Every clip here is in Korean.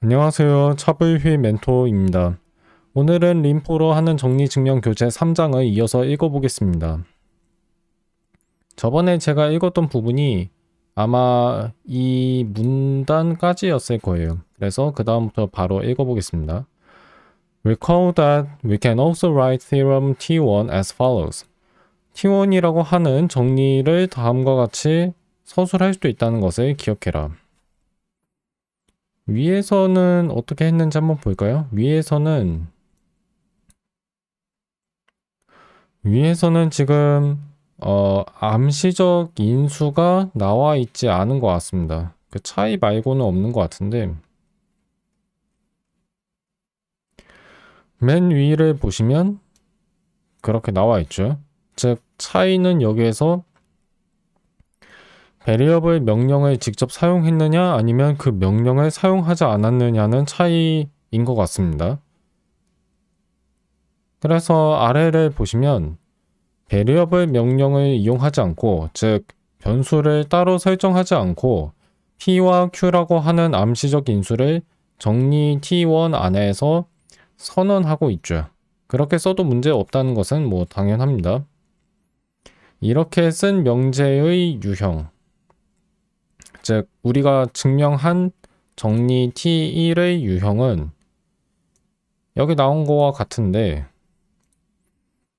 안녕하세요. 차블휘 멘토입니다. 오늘은 림포로 하는 정리증명 교재 3장을 이어서 읽어보겠습니다. 저번에 제가 읽었던 부분이 아마 이 문단까지였을 거예요. 그래서 그 다음부터 바로 읽어보겠습니다. Recall that we can also write theorem T1 as follows. T1이라고 하는 정리를 다음과 같이 서술할 수도 있다는 것을 기억해라. 위에서는 어떻게 했는지 한번 볼까요? 위에서는 지금 암시적 인수가 나와 있지 않은 것 같습니다. 그 차이 말고는 없는 것 같은데 맨 위를 보시면 그렇게 나와 있죠. 즉 차이는 여기에서 베리어블 명령을 직접 사용했느냐 아니면 그 명령을 사용하지 않았느냐는 차이인 것 같습니다. 그래서 아래를 보시면 베리어블 명령을 이용하지 않고, 즉 변수를 따로 설정하지 않고 P와 Q라고 하는 암시적 인수를 정리 T1 안에서 선언하고 있죠. 그렇게 써도 문제 없다는 것은 뭐 당연합니다. 이렇게 쓴 명제의 유형, 즉 우리가 증명한 정리 T1의 유형은 여기 나온 거와 같은데,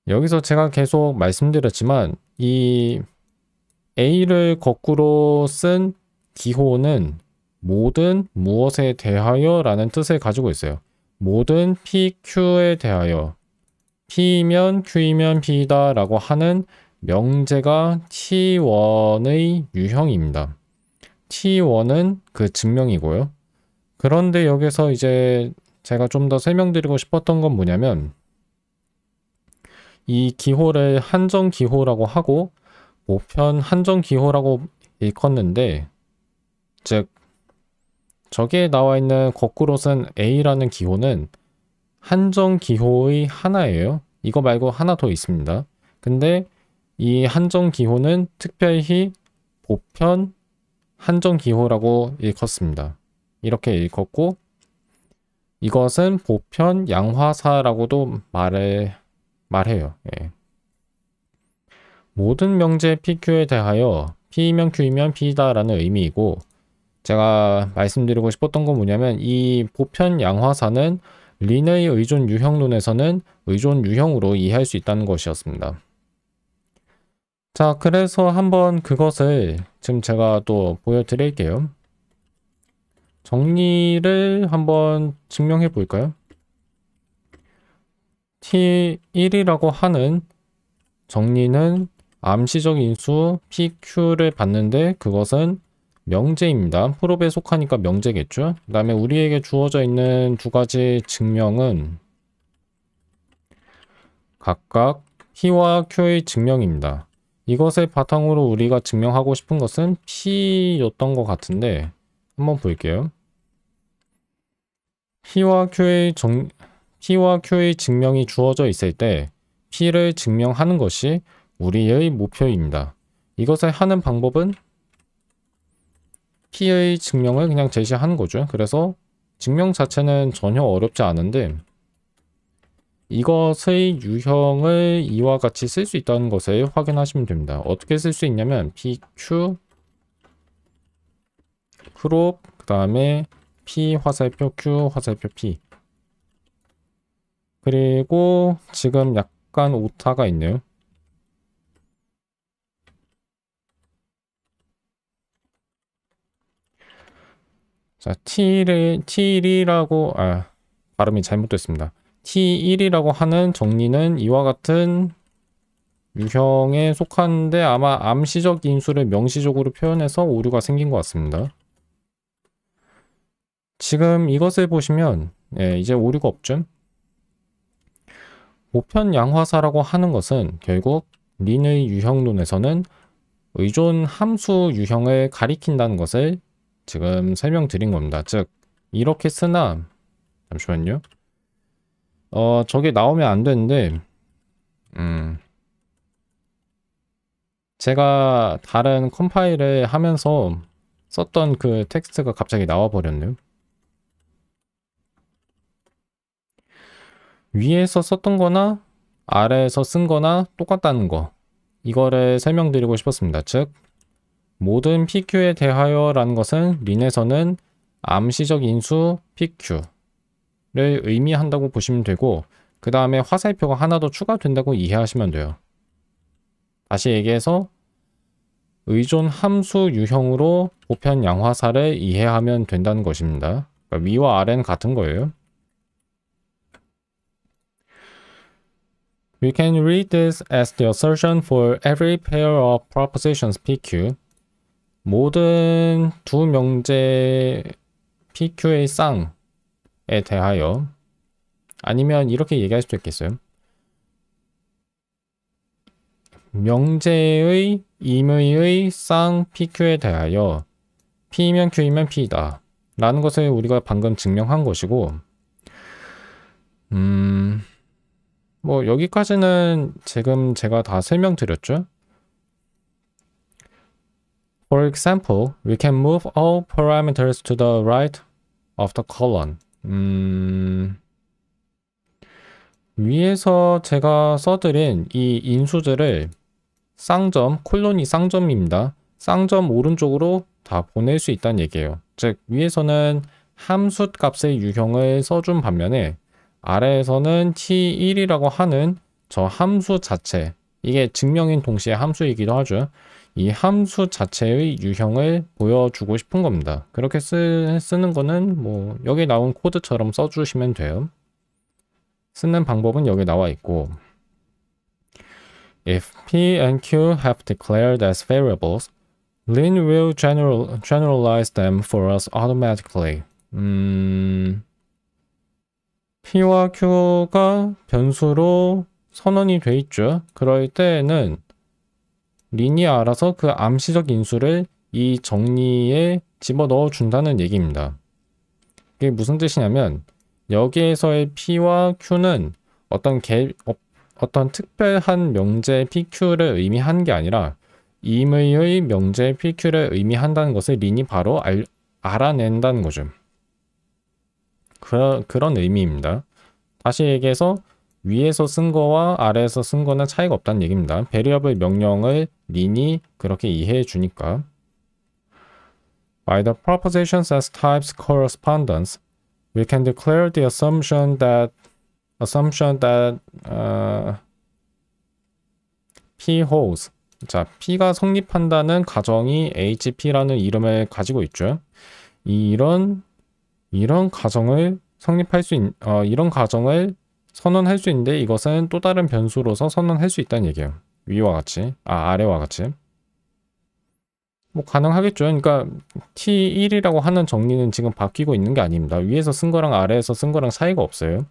여기서 제가 계속 말씀드렸지만 이 A를 거꾸로 쓴 기호는 모든 무엇에 대하여 라는 뜻을 가지고 있어요. 모든 PQ에 대하여, P면 Q이면 P다 라고 하는 명제가 T1의 유형입니다. T1은 그 증명이고요. 그런데 여기서 이제 제가 좀 더 설명드리고 싶었던 건 뭐냐면, 이 기호를 한정 기호라고 하고 모편 한정 기호라고 읽었는데, 즉 저기에 나와 있는 거꾸로 쓴 A라는 기호는 한정 기호의 하나예요. 이거 말고 하나 더 있습니다. 근데 이 한정 기호는 특별히 보편 한정 기호라고 읽었습니다. 이렇게 읽었고, 이것은 보편 양화사라고도 말해요. 예. 모든 명제 PQ에 대하여 P이면 Q이면 P다 라는 의미이고, 제가 말씀드리고 싶었던 건 뭐냐면 이 보편 양화사는 린의 의존 유형론에서는 의존 유형으로 이해할 수 있다는 것이었습니다. 자, 그래서 한번 그것을 지금 제가 또 보여드릴게요. 정리를 한번 증명해 볼까요? T1이라고 하는 정리는 암시적 인수 PQ를 받는데 그것은 명제입니다. 프롭에 속하니까 명제겠죠. 그 다음에 우리에게 주어져 있는 두 가지 증명은 각각 P와 Q의 증명입니다. 이것을 바탕으로 우리가 증명하고 싶은 것은 P였던 것 같은데 한번 볼게요. P와 Q의 증명이 주어져 있을 때 P를 증명하는 것이 우리의 목표입니다. 이것을 하는 방법은 P의 증명을 그냥 제시하는 거죠. 그래서 증명 자체는 전혀 어렵지 않은데 이것의 유형을 이와 같이 쓸 수 있다는 것을 확인하시면 됩니다. 어떻게 쓸 수 있냐면 PQ 프롭 그 다음에 P 화살표 Q 화살표 P, 그리고 지금 약간 오타가 있네요. 자, T1이라고 발음이 잘못됐습니다. T1이라고 하는 정리는 이와 같은 유형에 속하는데 아마 암시적 인수를 명시적으로 표현해서 오류가 생긴 것 같습니다. 지금 이것을 보시면 이제 오류가 없죠. 보편 양화사라고 하는 것은 결국 린의 유형론에서는 의존 함수 유형을 가리킨다는 것을 지금 설명드린 겁니다. 즉 이렇게 쓰나, 잠시만요. 저게 나오면 안 되는데 제가 다른 컴파일을 하면서 썼던 그 텍스트가 갑자기 나와 버렸네요. 위에서 썼던 거나 아래에서 쓴 거나 똑같다는 거, 이거를 설명드리고 싶었습니다. 즉 모든 PQ에 대하여 라는 것은 린에서는 암시적 인수 PQ를 의미한다고 보시면 되고, 그 다음에 화살표가 하나 더 추가된다고 이해하시면 돼요. 다시 얘기해서 의존 함수 유형으로 보편 양화사를 이해하면 된다는 것입니다. 그러니까 위와 아래는 같은 거예요. We can read this as the assertion for every pair of propositions PQ. 모든 두 명제 PQ의 쌍에 대하여, 아니면 이렇게 얘기할 수도 있겠어요. 명제의 임의의 쌍 PQ에 대하여 P이면 Q이면 P다 라는 것을 우리가 방금 증명한 것이고, 뭐 여기까지는 지금 제가 다 설명드렸죠. For example, we can move all parameters to the right of the column. 위에서 제가 써드린 이 인수들을 쌍점, 콜론이 쌍점입니다. 쌍점 오른쪽으로 다 보낼 수 있다는 얘기예요. 즉 위에서는 함수 값의 유형을 써준 반면에 아래에서는 t1이라고 하는 저 함수 자체, 이게 증명인 동시에 함수이기도 하죠. 이 함수 자체의 유형을 보여주고 싶은 겁니다. 그렇게 쓰는 거는 뭐 여기 나온 코드처럼 써주시면 돼요. 쓰는 방법은 여기 나와 있고, If P and Q have declared as variables, Lin will generalize them for us automatically. P와 Q가 변수로 선언이 돼 있죠. 그럴 때는 린이 알아서 그 암시적 인수를 이 정리에 집어넣어 준다는 얘기입니다. 이게 무슨 뜻이냐면 여기에서의 P와 Q는 어떤 특별한 명제 PQ를 의미하는 게 아니라 임의의 명제 PQ를 의미한다는 것을 린이 바로 알아낸다는 거죠. 그런 의미입니다. 다시 얘기해서 위에서 쓴 거와 아래에서 쓴 거는 차이가 없다는 얘기입니다. 베리어블 명령을 린이 그렇게 이해해 주니까. By the propositions as types correspondence, we can declare the assumption that P holds. 자, P가 성립한다는 가정이 HP라는 이름을 가지고 있죠. 이런 가정을 이런 가정을 선언할 수 있는데, 이것은 또 다른 변수로서 선언할 수 있다는 얘기예요. 위와 같이, 아래와 같이. 뭐 가능하겠죠. 그러니까 T1이라고 하는 정리는 지금 바뀌고 있는 게 아닙니다. 위에서 쓴 거랑 아래에서 쓴 거랑 차이가 없어요.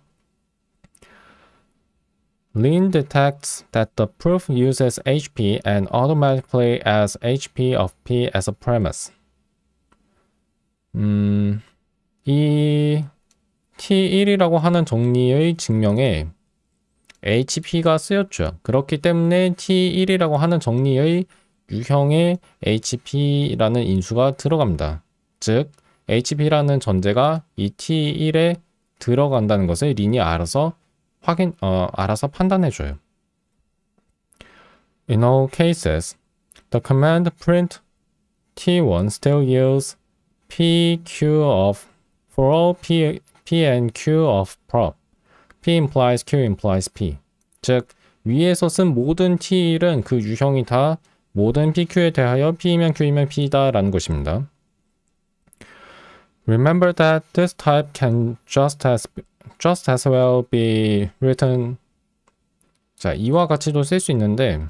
Lin detects that the proof uses HP and automatically adds HP of P as a premise. 이 T1이라고 하는 정리의 증명에 HP가 쓰였죠. 그렇기 때문에 T1이라고 하는 정리의 유형에 HP라는 인수가 들어갑니다. 즉 HP라는 전제가 이 T1에 들어간다는 것을 린이 알아서 판단해줘요. In all cases, the command print T1 still yields PQ for all P and Q of prop. P implies Q implies P. 즉 위에서 쓴 모든 T1은 그 유형이 다 모든 PQ에 대하여 P이면 Q이면 P다 라는 것입니다. Remember that this type can just as well be written. 자, 이와 같이도 쓸 수 있는데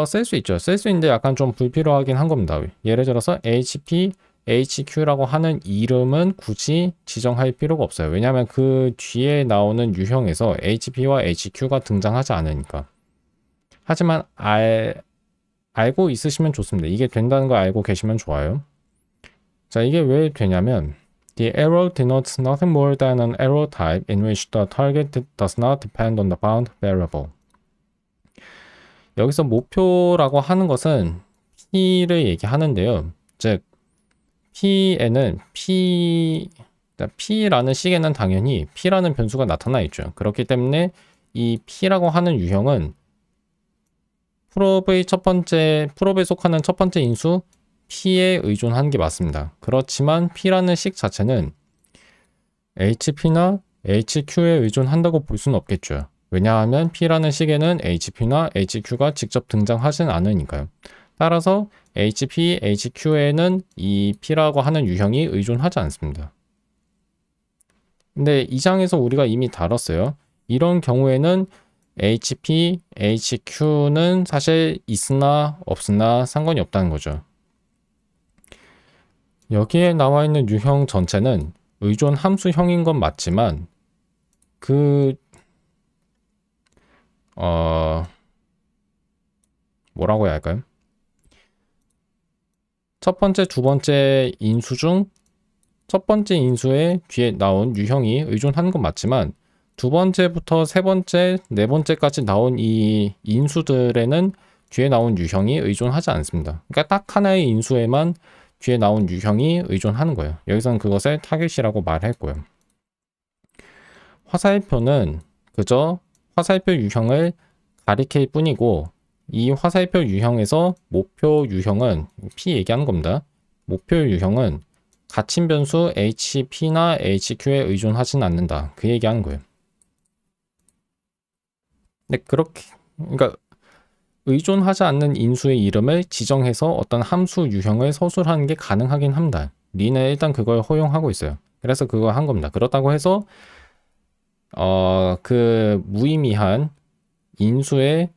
쓸 수 있죠. 쓸 수 있는데 약간 좀 불필요하긴 한 겁니다. 예를 들어서 HP, HQ라고 하는 이름은 굳이 지정할 필요가 없어요. 왜냐하면 그 뒤에 나오는 유형에서 HP와 HQ가 등장하지 않으니까. 하지만 알고 있으시면 좋습니다. 이게 된다는 걸 알고 계시면 좋아요. 자, 이게 왜 되냐면 The arrow denotes nothing more than an arrow type in which the target does not depend on the bound variable. 여기서 목표라고 하는 것은 P를 얘기하는데요. 즉 P에는 P를 P라는 식에는 당연히 P라는 변수가 나타나 있죠. 그렇기 때문에 이 P라고 하는 유형은 프롭에 속하는 첫 번째 인수 P에 의존하는 게 맞습니다. 그렇지만 P라는 식 자체는 HP나 HQ에 의존한다고 볼 수는 없겠죠. 왜냐하면 P라는 식에는 HP나 HQ가 직접 등장하진 않으니까요. 따라서 HP, HQ에는 이 P라고 하는 유형이 의존하지 않습니다. 근데 이 장에서 우리가 이미 다뤘어요. 이런 경우에는 HP, HQ는 사실 있으나 없으나 상관이 없다는 거죠. 여기에 나와 있는 유형 전체는 의존 함수형인 건 맞지만 뭐라고 해야 할까요? 첫 번째, 두 번째 인수 중 첫 번째 인수에 뒤에 나온 유형이 의존하는 건 맞지만 두 번째부터 세 번째, 네 번째까지 나온 이 인수들에는 뒤에 나온 유형이 의존하지 않습니다. 그러니까 딱 하나의 인수에만 뒤에 나온 유형이 의존하는 거예요. 여기서는 그것을 타겟이라고 말했고요. 화살표는 그저 화살표 유형을 가리킬 뿐이고 이 화살표 유형에서 목표 유형은 P 얘기하는 겁니다. 목표 유형은 갇힌 변수 HP나 HQ에 의존하진 않는다. 그 얘기하는 거예요. 근데 그러니까 의존하지 않는 인수의 이름을 지정해서 어떤 함수 유형을 서술하는 게 가능하긴 합니다. 리는 일단 그걸 허용하고 있어요. 그래서 그거 한 겁니다. 그렇다고 해서 그 무의미한 인수의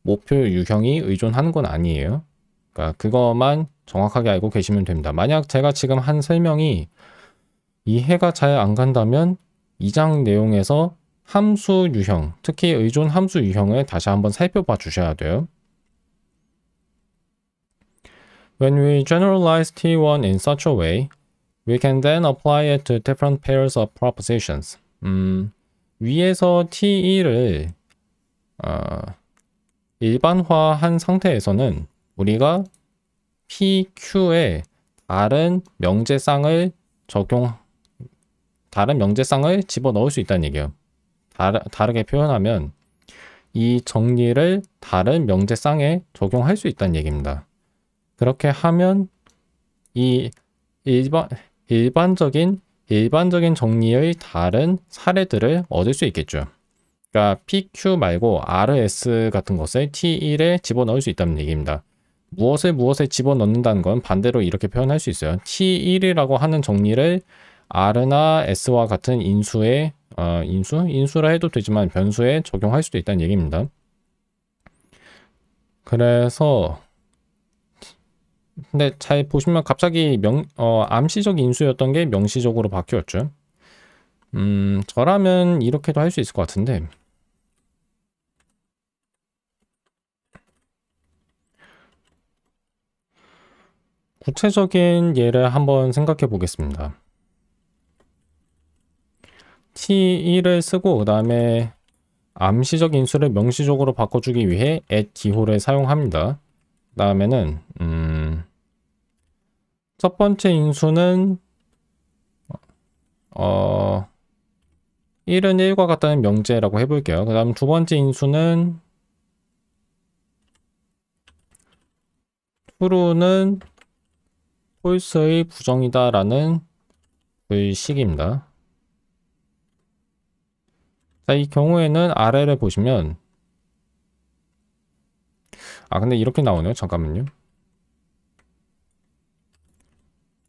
목표 유형이 의존하는 건 아니에요. 그러니까 그것만 정확하게 알고 계시면 됩니다. 만약 제가 지금 한 설명이 이해가 잘 안 간다면 이 장 내용에서 함수 유형, 특히 의존 함수 유형을 다시 한번 살펴봐 주셔야 돼요. When we generalize T1 in such a way, we can then apply it to different pairs of propositions. 위에서 T1을 일반화한 상태에서는 우리가 PQ에 다른 명제쌍을 집어넣을 수 있다는 얘기예요. 다르게 표현하면 이 정리를 다른 명제쌍에 적용할 수 있다는 얘기입니다. 그렇게 하면 이 일반적인 정리의 다른 사례들을 얻을 수 있겠죠. 그러니까 PQ 말고 RS 같은 것을 T1에 집어넣을 수 있다는 얘기입니다. 무엇에 집어넣는다는 건 반대로 이렇게 표현할 수 있어요. T1이라고 하는 정리를 R나 S와 같은 인수에 인수라 해도 되지만 변수에 적용할 수도 있다는 얘기입니다. 그래서 근데 잘 보시면 갑자기 암시적 인수였던 게 명시적으로 바뀌었죠. 저라면 이렇게도 할 수 있을 것 같은데 구체적인 예를 한번 생각해 보겠습니다. T1을 쓰고 그 다음에 암시적 인수를 명시적으로 바꿔주기 위해 @기호를 사용합니다. 그 다음에는 첫 번째 인수는 1은 1과 같다는 명제라고 해볼게요. 그 다음 두 번째 인수는 true는 false의 부정이다 라는 식입니다. 자, 이 경우에는 아래를 보시면 근데 이렇게 나오네요. 잠깐만요.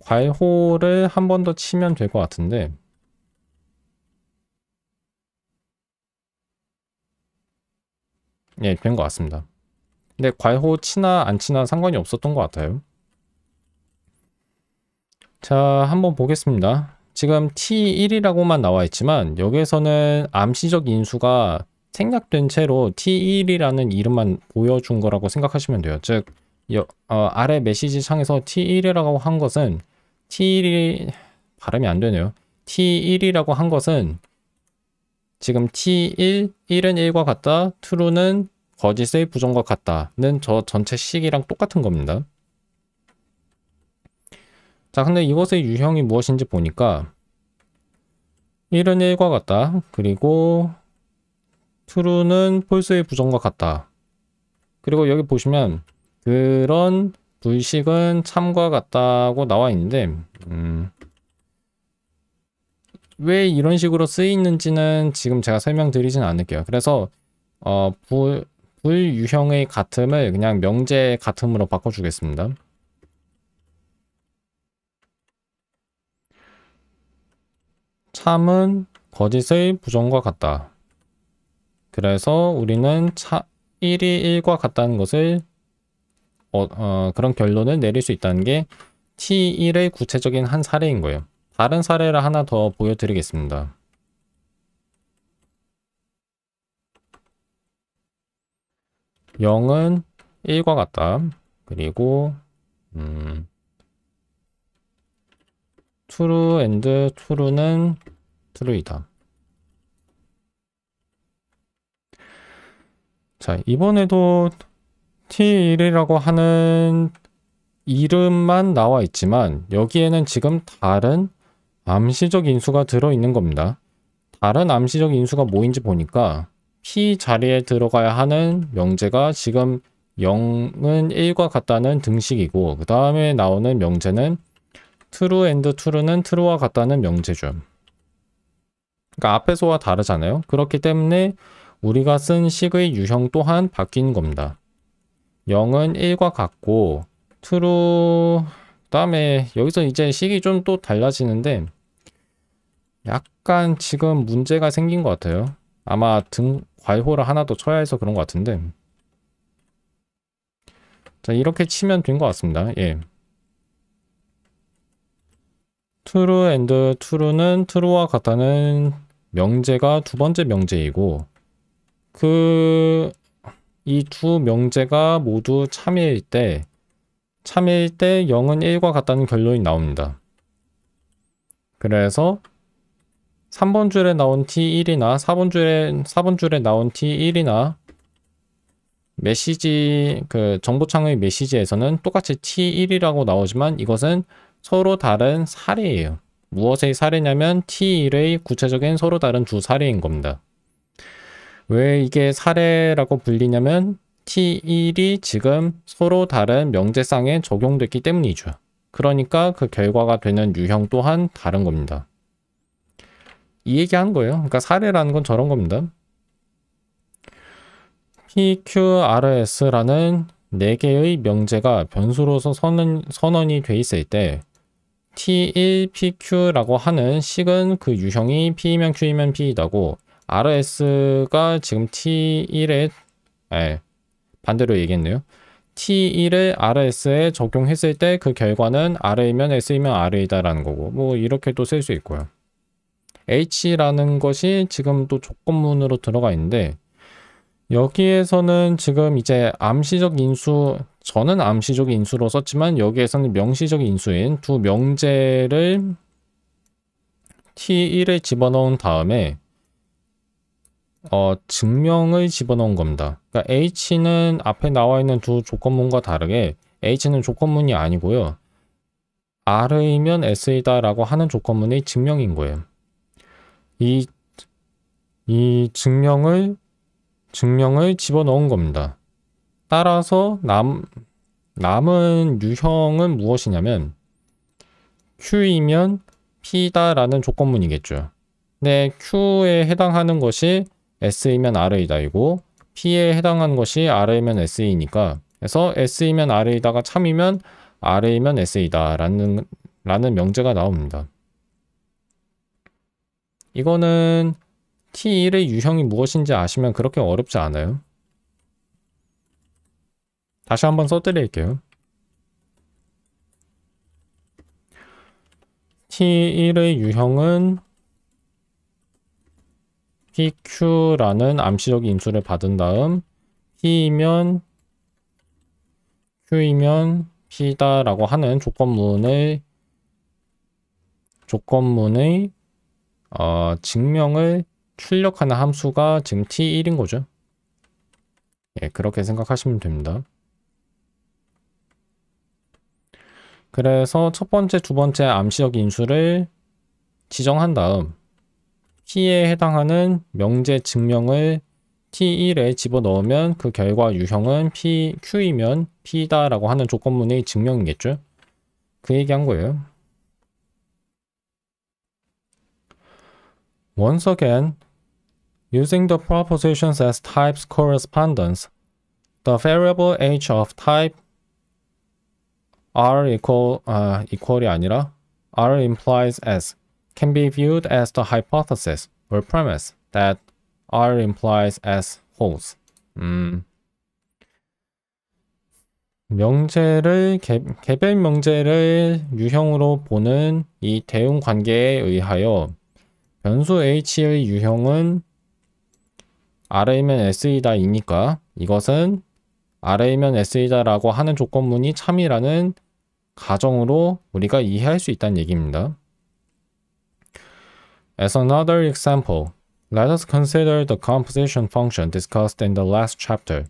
괄호를 한 번 더 치면 될 것 같은데 예, 된 것 같습니다. 근데 괄호 치나 안 치나 상관이 없었던 것 같아요. 자, 한번 보겠습니다. 지금 T1이라고만 나와 있지만 여기에서는 암시적 인수가 생략된 채로 T1이라는 이름만 보여준 거라고 생각하시면 돼요. 즉 아래 메시지 창에서 T1이라고 한 것은 T1이 발음이 안 되네요. T1이라고 한 것은 지금 T1, 1은 1과 같다, true는 거짓의 부정과 같다는 저 전체 식이랑 똑같은 겁니다. 자, 근데 이것의 유형이 무엇인지 보니까 1은 1과 같다. 그리고 true는 false의 부정과 같다. 그리고 여기 보시면 그런 불식은 참과 같다고 나와 있는데 왜 이런 식으로 쓰이는지는 지금 제가 설명드리진 않을게요. 그래서 불유형의 같음을 그냥 명제 같음으로 바꿔주겠습니다. 참은 거짓의 부정과 같다. 그래서 우리는 1이 1과 같다는 것을 그런 결론을 내릴 수 있다는 게 T1의 구체적인 한 사례인 거예요. 다른 사례를 하나 더 보여드리겠습니다. (0은) 1과 같다. 그리고 true and true는 true이다. 자, 이번에도 T1이라고 하는 이름만 나와 있지만 여기에는 지금 다른 암시적 인수가 들어있는 겁니다. 다른 암시적 인수가 뭐인지 보니까 P 자리에 들어가야 하는 명제가 지금 0은 1과 같다는 등식이고 그 다음에 나오는 명제는 true and true는 true와 같다는 명제죠. 그러니까 앞에서와 다르잖아요. 그렇기 때문에 우리가 쓴 식의 유형 또한 바뀐 겁니다. 0은 1과 같고 true 그다음에 여기서 이제 식이 좀 또 달라지는데 약간 지금 문제가 생긴 것 같아요. 아마 괄호를 하나 더 쳐야 해서 그런 것 같은데 자 이렇게 치면 된 것 같습니다. 예. true and true는 true와 같다는 명제가 두 번째 명제이고 이 두 명제가 모두 참일 때 0은 1과 같다는 결론이 나옵니다. 그래서 3번 줄에 나온 T1이나 4번 줄에 나온 T1이나 메시지 정보창의 메시지에서는 똑같이 T1이라고 나오지만 이것은 서로 다른 사례예요. 무엇의 사례냐면 T1의 구체적인 서로 다른 두 사례인 겁니다. 왜 이게 사례라고 불리냐면 T1이 지금 서로 다른 명제상에 적용됐기 때문이죠. 그러니까 그 결과가 되는 유형 또한 다른 겁니다. 이 얘기하는 거예요. 그러니까 사례라는 건 저런 겁니다. PQRS라는 4개의 명제가 변수로서 선언이 돼 있을 때 T1PQ라고 하는 식은 그 유형이 P이면 Q이면 P이다고 RS가 지금 T1에 반대로 얘기했네요. T1을 RS에 적용했을 때 그 결과는 R이면 S이면 R이다라는 거고 뭐 이렇게도 쓸 수 있고요. H라는 것이 지금 또 조건문으로 들어가 있는데 여기에서는 지금 이제 암시적 인수 저는 암시적 인수로 썼지만 여기에서는 명시적 인수인 두 명제를 T1에 집어넣은 다음에 증명을 집어넣은 겁니다. 그러니까 H는 앞에 나와 있는 두 조건문과 다르게 H는 조건문이 아니고요. R이면 S이다 라고 하는 조건문의 증명인 거예요. 이 증명을 집어넣은 겁니다. 따라서 남은 유형은 무엇이냐면 Q이면 P다라는 조건문이겠죠. 근데 Q에 해당하는 것이 S이면 R이다이고 P에 해당하는 것이 R이면 S이니까 그래서 S이면 R이다가 참이면 R이면 S이다 라는 명제가 나옵니다. 이거는 T1의 유형이 무엇인지 아시면 그렇게 어렵지 않아요. 다시 한번 써드릴게요. T1의 유형은 PQ라는 암시적 인수를 받은 다음 P이면 Q이면 P다 라고 하는 조건문의 증명을 출력하는 함수가 지금 T1인 거죠. 예, 그렇게 생각하시면 됩니다. 그래서 첫 번째, 두 번째 암시적 인수를 지정한 다음 P에 해당하는 명제 증명을 T1에 집어넣으면 그 결과 유형은 Q이면 P다라고 하는 조건문의 증명이겠죠? 그 얘기한 거예요. Once again, using the propositions as types correspondence, the variable h of type equal이 아니라 R implies S can be viewed as the hypothesis or premise that R implies S holds. 개별 명제를 유형으로 보는 이 대응 관계에 의하여 변수 h의 유형은 R이면 S이다 이니까 이것은 R이면 S이다 라고 하는 조건문이 참이라는 가정으로 우리가 이해할 수 있다는 얘기입니다. As another example, let us consider the composition function discussed in the last chapter.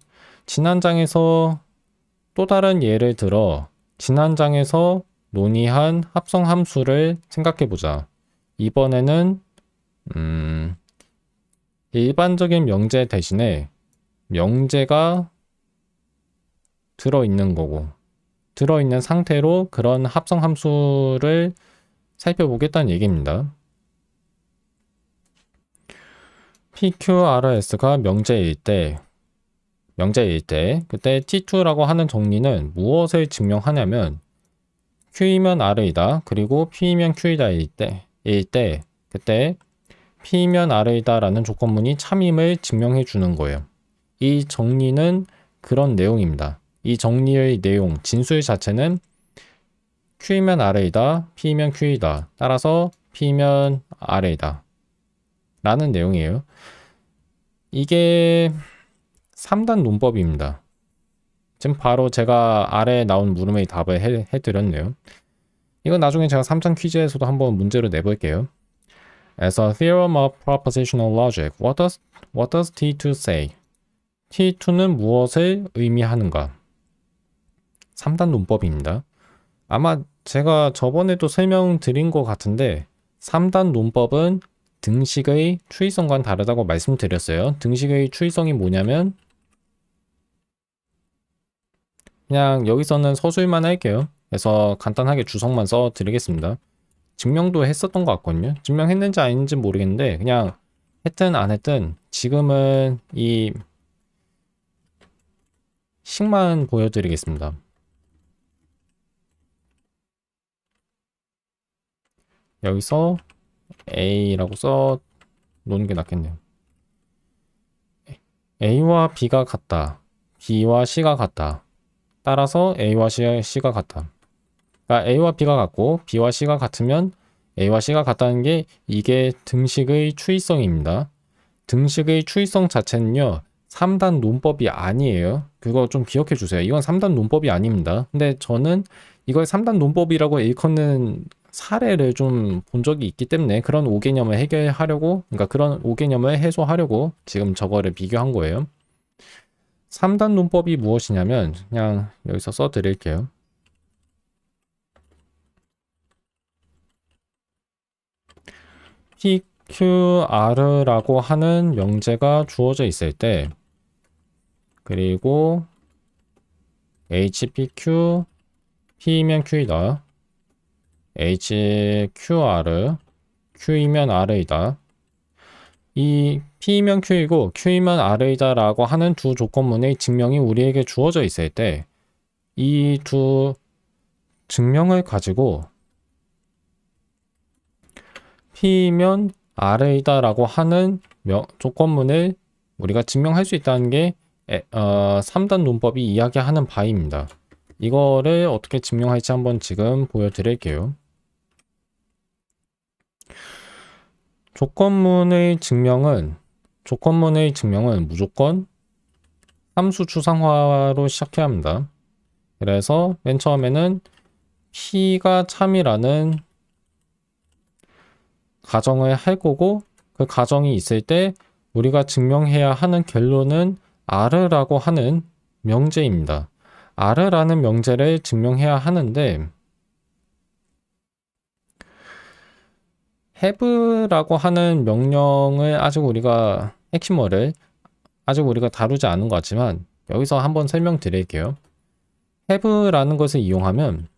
지난 장에서 또 다른 예를 들어 지난 장에서 논의한 합성 함수를 생각해 보자. 이번에는 일반적인 명제 대신에 명제가 들어있는 거고 들어있는 상태로 그런 합성 함수를 살펴보겠다는 얘기입니다. PQRS가 명제일 때 그때 T2라고 하는 정리는 무엇을 증명하냐면 Q이면 R이다 그리고 P이면 Q이다 일 때 그때 P이면 R이다 라는 조건문이 참임을 증명해 주는 거예요. 이 정리는 그런 내용입니다. 이 정리의 내용, 진술 자체는 Q이면 R이다, P이면 Q이다. 따라서 P이면 R이다 라는 내용이에요. 이게 3단 논법입니다. 지금 바로 제가 아래에 나온 물음의 답을 해드렸네요. 이건 나중에 제가 3장 퀴즈에서도 한번 문제로 내볼게요. As a theorem of propositional logic, what does T2 say? T2는 무엇을 의미하는가? 3단 논법입니다. 아마 제가 저번에도 설명드린 것 같은데 3단 논법은 등식의 추이성과는 다르다고 말씀드렸어요. 등식의 추이성이 뭐냐면 그냥 여기서는 서술만 할게요. 그래서 간단하게 주석만 써 드리겠습니다. 증명도 했었던 것 같거든요. 증명했는지 아닌지 모르겠는데 그냥 했든 안 했든 지금은 이 식만 보여드리겠습니다. 여기서 A라고 써 놓는 게 낫겠네요. A와 B가 같다. B와 C가 같다. 따라서 A와 C가 같다. 그러니까 A와 B가 같고 B와 C가 같으면 A와 C가 같다는 게 이게 등식의 추이성입니다. 등식의 추이성 자체는요. 3단 논법이 아니에요. 그거 좀 기억해 주세요. 이건 3단 논법이 아닙니다. 근데 저는 이걸 3단 논법이라고 일컫는 사례를 좀 본 적이 있기 때문에 그런 오개념을 해결하려고 그러니까 그런 오개념을 해소하려고 지금 저거를 비교한 거예요. 3단 논법이 무엇이냐면 그냥 여기서 써 드릴게요. PQR라고 하는 명제가 주어져 있을 때 그리고 HPQ P이면 Q이다. HQR Q이면 R이다. 이 P이면 Q이고 Q이면 R이다 라고 하는 두 조건문의 증명이 우리에게 주어져 있을 때 이 두 증명을 가지고 P이면 R이다 라고 하는 조건문을 우리가 증명할 수 있다는 게 3단 논법이 이야기하는 바입니다. 이거를 어떻게 증명할지 한번 지금 보여드릴게요. 조건문의 증명은 무조건 함수 추상화로 시작해야 합니다. 그래서 맨 처음에는 P가 참이라는 가정을 할 거고 그 가정이 있을 때 우리가 증명해야 하는 결론은 R라고 하는 명제입니다. R라는 명제를 증명해야 하는데 have라고 하는 명령을 아직 우리가 핵심어를 아직 우리가 다루지 않은 것 같지만 여기서 한번 설명드릴게요. have라는 것을 이용하면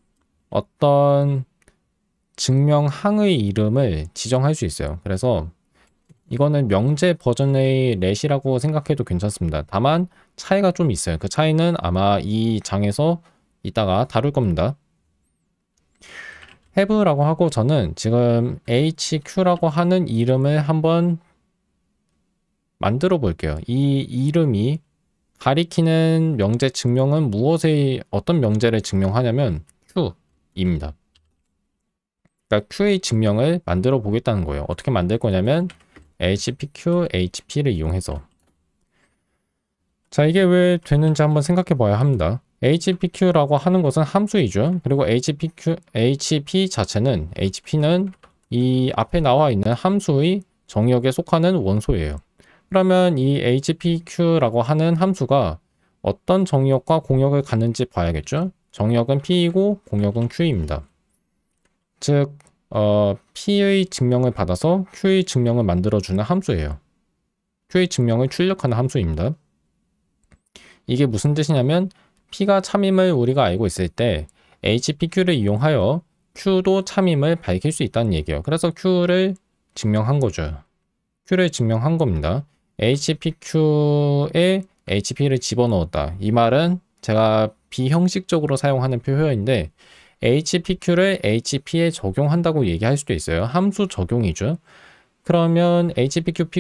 어떤 증명항의 이름을 지정할 수 있어요. 그래서 이거는 명제 버전의 렛이라고 생각해도 괜찮습니다. 다만 차이가 좀 있어요. 그 차이는 아마 이 장에서 이따가 다룰 겁니다. have라고 하고 저는 지금 hq라고 하는 이름을 한번 만들어 볼게요. 이 이름이 가리키는 명제 증명은 어떤 명제를 증명하냐면 q입니다. 그러니까 q의 증명을 만들어 보겠다는 거예요. 어떻게 만들 거냐면 hpq, hp를 이용해서. 자, 이게 왜 되는지 한번 생각해 봐야 합니다. hpq라고 하는 것은 함수이죠. 그리고 hp 자체는 hp는 이 앞에 나와 있는 함수의 정의역에 속하는 원소예요. 그러면 이 hpq라고 하는 함수가 어떤 정의역과 공역을 갖는지 봐야겠죠. 정의역은 p이고 공역은 q입니다. 즉 p의 증명을 받아서 q의 증명을 만들어주는 함수예요. q의 증명을 출력하는 함수입니다. 이게 무슨 뜻이냐면 p가 참임을 우리가 알고 있을 때 hpq를 이용하여 q도 참임을 밝힐 수 있다는 얘기예요. 그래서 q를 증명한 거죠. q를 증명한 겁니다. hpq에 hp를 집어넣었다. 이 말은 제가 비형식적으로 사용하는 표현인데 hpq를 hp에 적용한다고 얘기할 수도 있어요. 함수 적용이죠. 그러면 hpq,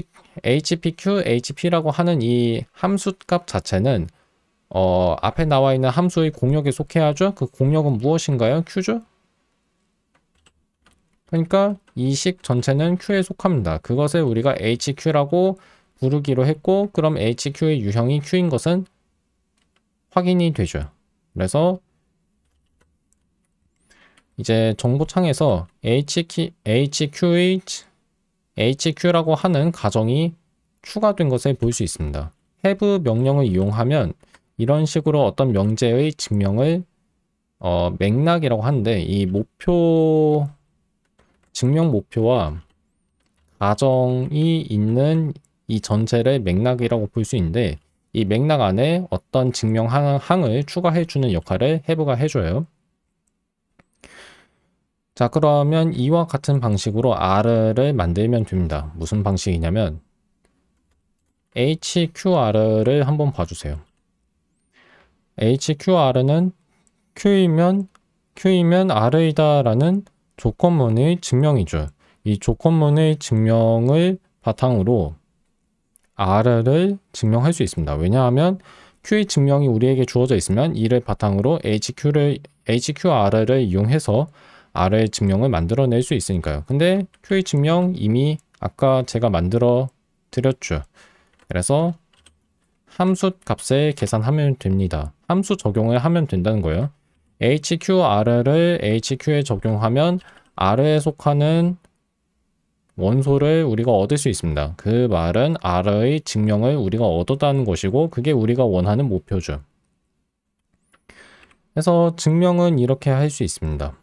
hp라고 하는 이 함수값 자체는 앞에 나와 있는 함수의 공역에 속해야죠. 그 공역은 무엇인가요? q죠. 그러니까 이 식 전체는 q에 속합니다. 그것을 우리가 hq라고 부르기로 했고, 그럼 hq의 유형이 q인 것은 확인이 되죠. 그래서 이제 정보창에서 hq라고 하는 가정이 추가된 것을 볼 수 있습니다. have 명령을 이용하면 이런 식으로 어떤 명제의 증명을 맥락이라고 하는데, 이 목표 증명 목표와 가정이 있는 이 전체를 맥락이라고 볼 수 있는데, 이 맥락 안에 어떤 증명항을 추가해주는 역할을 have가 해줘요. 자, 그러면 이와 같은 방식으로 R을 만들면 됩니다. 무슨 방식이냐면 HQR를 한번 봐주세요. HQR는 Q이면 R이다 라는 조건문의 증명이죠. 이 조건문의 증명을 바탕으로 R를 증명할 수 있습니다. 왜냐하면 Q의 증명이 우리에게 주어져 있으면 이를 바탕으로 HQR을 이용해서 R의 증명을 만들어낼 수 있으니까요. 근데 Q의 증명 이미 아까 제가 만들어 드렸죠. 그래서 함수 값을 계산하면 됩니다. 함수 적용을 하면 된다는 거예요. HQR을 HQ에 적용하면 R에 속하는 원소를 우리가 얻을 수 있습니다. 그 말은 R의 증명을 우리가 얻었다는 것이고, 그게 우리가 원하는 목표죠. 그래서 증명은 이렇게 할 수 있습니다.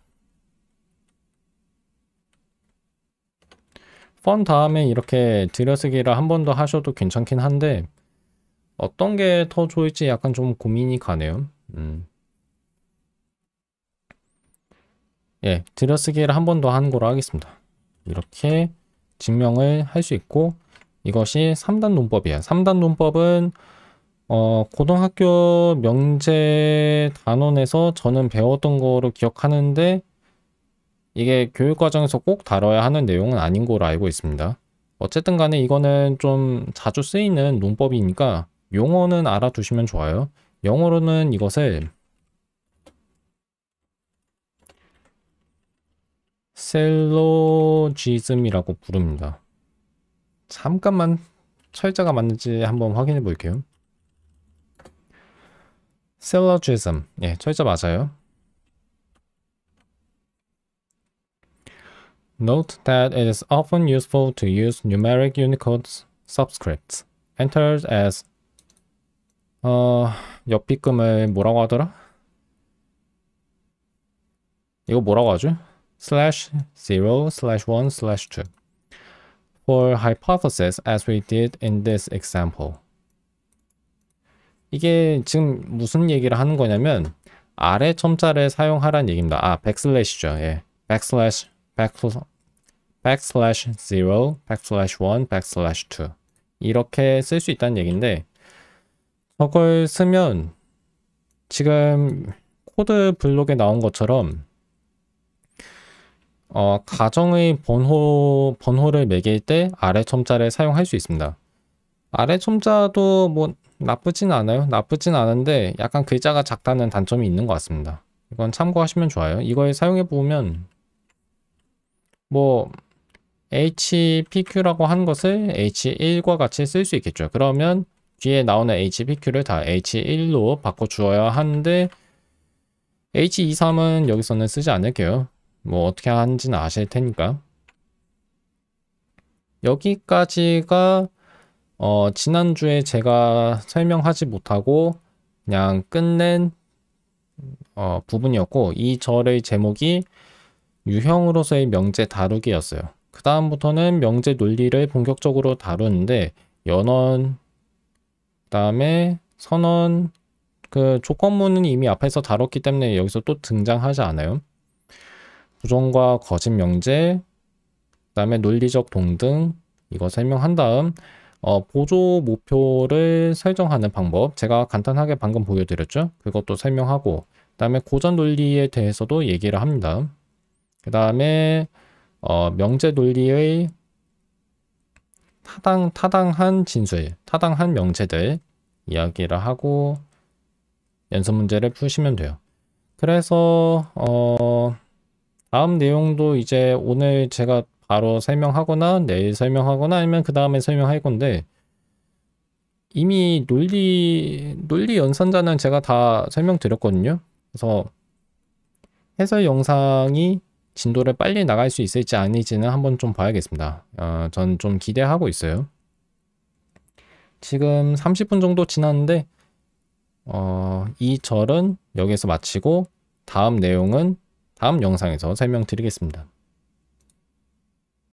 펀 다음에 이렇게 들여쓰기를 한 번 더 하셔도 괜찮긴 한데 어떤 게 더 좋을지 약간 좀 고민이 가네요. 예, 들여쓰기를 한 번 더 하는 거로 하겠습니다. 이렇게 증명을 할 수 있고, 이것이 3단 논법이에요. 3단 논법은 고등학교 명제 단원에서 저는 배웠던 거로 기억하는데, 이게 교육과정에서 꼭 다뤄야 하는 내용은 아닌 거로 알고 있습니다. 어쨌든 간에 이거는 좀 자주 쓰이는 논법이니까 용어는 알아두시면 좋아요. 영어로는 이것을 셀로지즘이라고 부릅니다. 잠깐만 철자가 맞는지 한번 확인해 볼게요. 셀로지즘, 예, 철자 맞아요. Note that it is often useful to use numeric Unicode subscripts entered as 옆비금을 뭐라고 하더라? 이거 뭐라고 하죠? /0/1/2 for hypothesis as we did in this example. 이게 지금 무슨 얘기를 하는 거냐면 아래 첨자를 사용하라는 얘기입니다. 아, 백슬래시죠. 예. 백슬래시 0, /1, /2 이렇게 쓸 수 있다는 얘기인데 저걸 쓰면 지금 코드 블록에 나온 것처럼 가정의 번호를 매길 때 아래 첨자를 사용할 수 있습니다. 아래 첨자도 뭐 나쁘진 않아요. 나쁘진 않은데 약간 글자가 작다는 단점이 있는 것 같습니다. 이건 참고하시면 좋아요. 이걸 사용해 보면 뭐 HPQ라고 한 것을 H1과 같이 쓸 수 있겠죠. 그러면 뒤에 나오는 HPQ를 다 H1로 바꿔주어야 하는데 H23은 여기서는 쓰지 않을게요. 뭐 어떻게 하는지는 아실 테니까. 여기까지가 지난주에 제가 설명하지 못하고 그냥 끝낸 부분이었고 이 절의 제목이 유형으로서의 명제 다루기였어요. 그 다음부터는 명제 논리를 본격적으로 다루는데 연원, 그 다음에 선언, 그 조건문은 이미 앞에서 다뤘기 때문에 여기서 또 등장하지 않아요. 부정과 거짓 명제, 그 다음에 논리적 동등 이거 설명한 다음 보조 목표를 설정하는 방법 제가 간단하게 방금 보여드렸죠. 그것도 설명하고 그 다음에 고전 논리에 대해서도 얘기를 합니다. 그 다음에 명제 논리의 타당한 진술, 타당한 명제들 이야기를 하고 연습 문제를 푸시면 돼요. 그래서 다음 내용도 이제 오늘 제가 바로 설명하거나 내일 설명하거나 아니면 그 다음에 설명할 건데 이미 논리 연산자는 제가 다 설명드렸거든요. 그래서 해설 영상이 진도를 빨리 나갈 수 있을지 아니지는 한번 좀 봐야겠습니다. 전 좀 기대하고 있어요. 지금 30분 정도 지났는데 이 절은 여기서 마치고 다음 내용은 다음 영상에서 설명드리겠습니다.